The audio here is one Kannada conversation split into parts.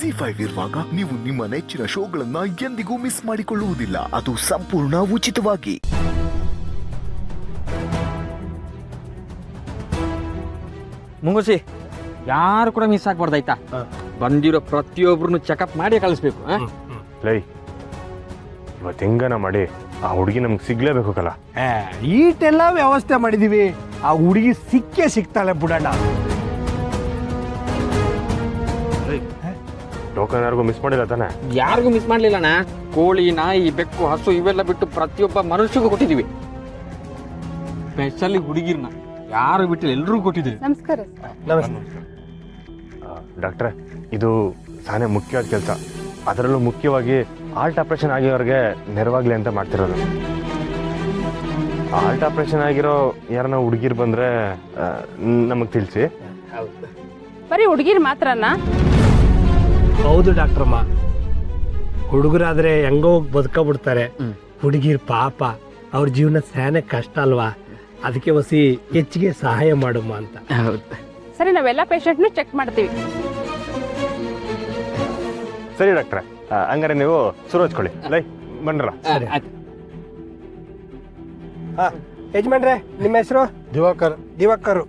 ZEE5 ಇರುವಾಗ ನೀವು ನಿಮ್ಮ ನೆಚ್ಚಿನ ಶೋಗಳನ್ನ ಎಂದಿಗೂ ಮಿಸ್ ಮಾಡಿಕೊಳ್ಳುವುದಿಲ್ಲ. ಅದು ಸಂಪೂರ್ಣ ಉಚಿತವಾಗಿ. ಮುಂಗುಸಿ ಯಾರು ಕೂಡ ಮಿಸ್ ಆಗ್ಬಾರ್ದಾಯ್ತಾ? ಬಂದಿರೋ ಪ್ರತಿಯೊಬ್ಬರನ್ನು ಚೆಕಪ್ ಮಾಡಿ ಕಳಿಸ್ಬೇಕು. ಲೈ ಇವತ್ತು ಹೆಂಗನ ಮಾಡಿ ಆ ಹುಡುಗಿ ನಮ್ಗೆ ಸಿಗ್ಲೇಬೇಕು ಕಲ. ಈಟೆಲ್ಲ ವ್ಯವಸ್ಥೆ ಮಾಡಿದೀವಿ, ಆ ಹುಡುಗಿ ಸಿಗ್ತಾಳೆ ಬಿಡಣ್ಣ. ಟೋಕನ್ ಯಾರಿಗೂ ಮಿಸ್ ಮಾಡಿಲ್ಲ ತಾನೆ? ಯಾರಿಗೂ ಮಿಸ್ ಮಾಡ್ಲಿಲ್ಲಣ್ಣ. ಕೋಳಿ, ನಾಯಿ, ಬೆಕ್ಕು, ಹಸು ಇವೆಲ್ಲ ಬಿಟ್ಟು ಪ್ರತಿಯೊಬ್ಬ ಮನುಷ್ಯಗೂ ಕೊಟ್ಟಿದೀವಿ. ಸ್ಪೆಷಲಿ ಹುಡುಗಿರ್ನ ಯಾರು ಬಿಟ್ಟಿಲ್ಲ, ಎಲ್ರಿಗೂ ಕೊಟ್ಟಿದ್ದೀವಿ. ನಮಸ್ಕಾರ. ಡಾಕ್ಟ್ರೆ, ಇದು ಸಾನೆ ಮುಖ್ಯವಾದ ಕೆಲಸ. ಅದರಲ್ಲೂ ಮುಖ್ಯವಾಗಿ ಹಾರ್ಟ್ ಆಪರೇಷನ್ ಆಗಿರೋರಿಗೆ ನೆರವಾಗ್ಲಿ ಅಂತ ಮಾಡ್ತಿರೋದು. ಹಾರ್ಟ್ ಆಪರೇಷನ್ ಆಗಿರೋ ಯಾರನ್ನ ಹುಡುಗಿರ್ ಬಂದ್ರೆ ನಮಗ್ ತಿಳಿಸಿ. ಬರೀ ಹುಡುಗಿರ್ ಮಾತ್ರನಾ? ಹೌದು ಡಾಕ್ಟ್ರಮ್ಮ, ಹುಡುಗರಾದ್ರೆ ಹೆಂಗೋ ಬದುಕಬಿಡ್ತಾರೆ. ಹುಡುಗಿರ್ ಪಾಪ, ಅವ್ರ ಜೀವನ ಸ್ಯಾನೆ ಕಷ್ಟ ಅಲ್ವಾ, ಅದಕ್ಕೆ ಹೊಸಿ ಹೆಚ್ಚಿಗೆ ಸಹಾಯ ಮಾಡಮ್ಮ ಅಂತ. ಸರಿ, ನಾವೆಲ್ಲ ಪೇಷಂಟ್ನು ಚೆಕ್ ಮಾಡ್ತೀವಿ. ಸರಿ ಡಾಕ್ಟ್ರೆ, ಹಂಗಾರೆ ನೀವು ಶುರು ಹಚ್ಕೊಳ್ಳಿ. ಲೈ ಬನ್ರ. ಯಜಮಾನ್ರೆ, ನಿಮ್ಮ ಹೆಸರು? ದಿವಾಕರ್.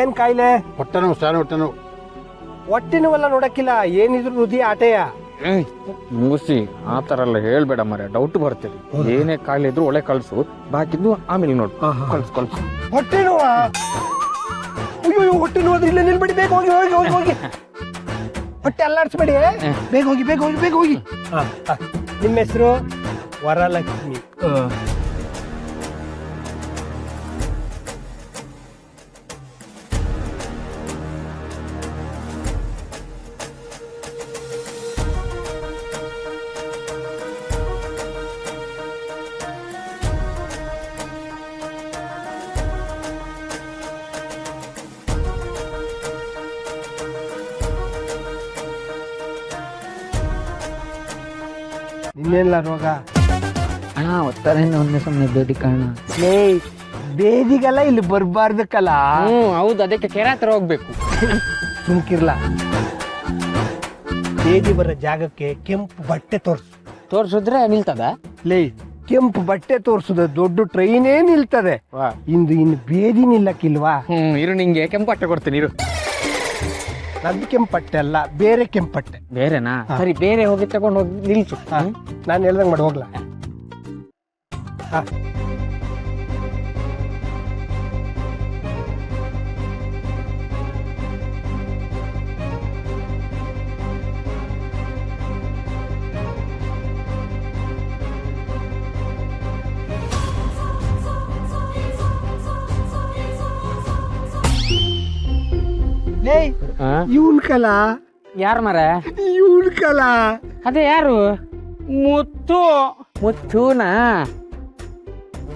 ಏನ್ ಕಾಯಿಲೆ? ಹೊಟ್ಟೆ ನೋವು, ಸ್ಯಾನ್ ಹೊಟ್ಟೆ ನೋವು. ಹೊಟ್ಟೆ ನೋವೆಲ್ಲ ನೋಡಕ್ಕಿಲ್ಲ, ಏನಿದ್ರು ಹೃದಯ ಆಟೆಯ. ಮುಗಿಸಿ ಆ ಥರ ಎಲ್ಲ ಹೇಳ್ಬೇಡ ಮರೆ, ಡೌಟ್ ಬರ್ತೀವಿ. ಏನೇ ಕಾಯಿಲೆ ಇದ್ರು ಒಳ್ಳೆ ಕಳ್ಸು, ಬಾಕಿದ್ದು ಆಮೇಲೆ ನೋಡು. ಕಳ್ಸು. ಹೊಟ್ಟೆ ನೋವಾ? ಅಯ್ಯೋ, ಹೊಟ್ಟೆ ನೋವು ಇಲ್ಲ, ನಿಲ್ಬೇಡಿ, ಬೇಗ ಹೋಗಿ. ಹೊಟ್ಟೆ ಅಲ್ಲಾಡ್ಸ್ಬೇಡಿ, ಬೇಗ ಹೋಗಿ. ನಿಮ್ಮ ಹೆಸರು? ವರಲಕ್ಷ್ಮಿ. ಇನ್ನೇನಿಲ್ಲ ರೋಗ ಅಣ್ಣ, ಒತ್ತಾರೆಯಿಂದ ಒಂದೇ ಸಮಯ ಬೇಡಿ ಕಾರಣ. ಬೇದಿಗೆಲ್ಲ ಇಲ್ಲಿ ಬರ್ಬಾರ್ದಕ್ಕಲ್ಲ. ಹೌದು, ಅದಕ್ಕೆ ಕೆರೆ ಹತ್ರ ಹೋಗ್ಬೇಕು. ಸುಮ್ಕಿರ್ಲ. ಬೇದಿ ಬರೋ ಜಾಗಕ್ಕೆ ಕೆಂಪು ಬಟ್ಟೆ ತೋರ್ಸಿದ್ರೆ ನಿಲ್ತದ? ಕೆಂಪು ಬಟ್ಟೆ ತೋರ್ಸುದ ದೊಡ್ಡ ಟ್ರೈನೇ ನಿಲ್ತದೆ. ಇನ್ನು ಬೇದಿ ನಿಲ್ಲಕ್ಕಿಲ್ವಾ? ಇರು, ನಿಂಗೆ ಕೆಂಪು ಬಟ್ಟೆ ಕೊಡ್ತೀನಿ ಇರು. ನಂದು ಕೆಂಪಟ್ಟೆ ಅಲ್ಲ, ಬೇರೆ ಕೆಂಪಟ್ಟೆ. ಬೇರೆನಾ? ಸರಿ, ಬೇರೆ ಹೋಗಿ ತಗೊಂಡು ಹೋಗಿ ನಿಲ್ಸು. ನಾನು ಹೇಳ್ದಂಗೆ ಮಾಡಿ ಹೋಗ್ಲಾ? ಇವನ್ ಕಲ ಯಾರು ಮರ? ಇವನ್ ಕಲ. ಅದೇ ಯಾರು? ಮುತ್ತುನಾ?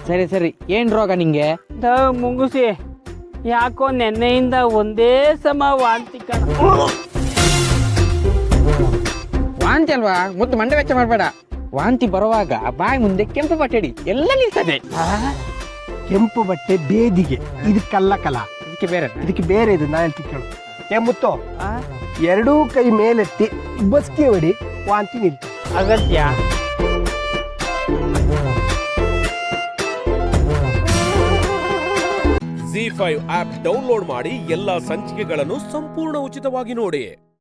ಸರಿ, ಏನ್ ರೋಗ ನಿಂಗೆ? ಮುಂಗುಸಿ, ಯಾಕೋ ನೆನ್ನೆಯಿಂದ ಒಂದೇ ಸಮ ವಾಂತಿ ಕಣ. ವಾಂತಿ ಅಲ್ವಾ? ಮುದ್ದು ಮಂಡೆ ವೆಚ್ಚ ಮಾಡಬೇಡ. ವಾಂತಿ ಬರುವಾಗ ಬಾಯಿ ಮುಂದೆ ಕೆಂಪು ಬಟ್ಟೆಡಿ ಎಲ್ಲ ನಿಲ್ತದೆ. ಕೆಂಪು ಬಟ್ಟೆ ಬೇದಿಗೆ, ಇದಕ್ಕಲ್ಲ ಕಲ. ಇದಕ್ಕೆ ಬೇರೆ ಇದು. ನಾ ಹೇಳ್ತಿ ಕೇಳು. ಮುತ್ತು, ಎರಡೂ ಕೈ ಮೇಲೆತ್ತಿ ಬಸ್ಕಿ ಹೊಡಿ, ವಾಂತಿ ನಿಲ್ತು. ಅಗತ್ಯ. ZEE5 ಆಪ್ ಡೌನ್ಲೋಡ್ ಮಾಡಿ ಎಲ್ಲಾ ಸಂಚಿಕೆಗಳನ್ನು ಸಂಪೂರ್ಣ ಉಚಿತವಾಗಿ ನೋಡಿ.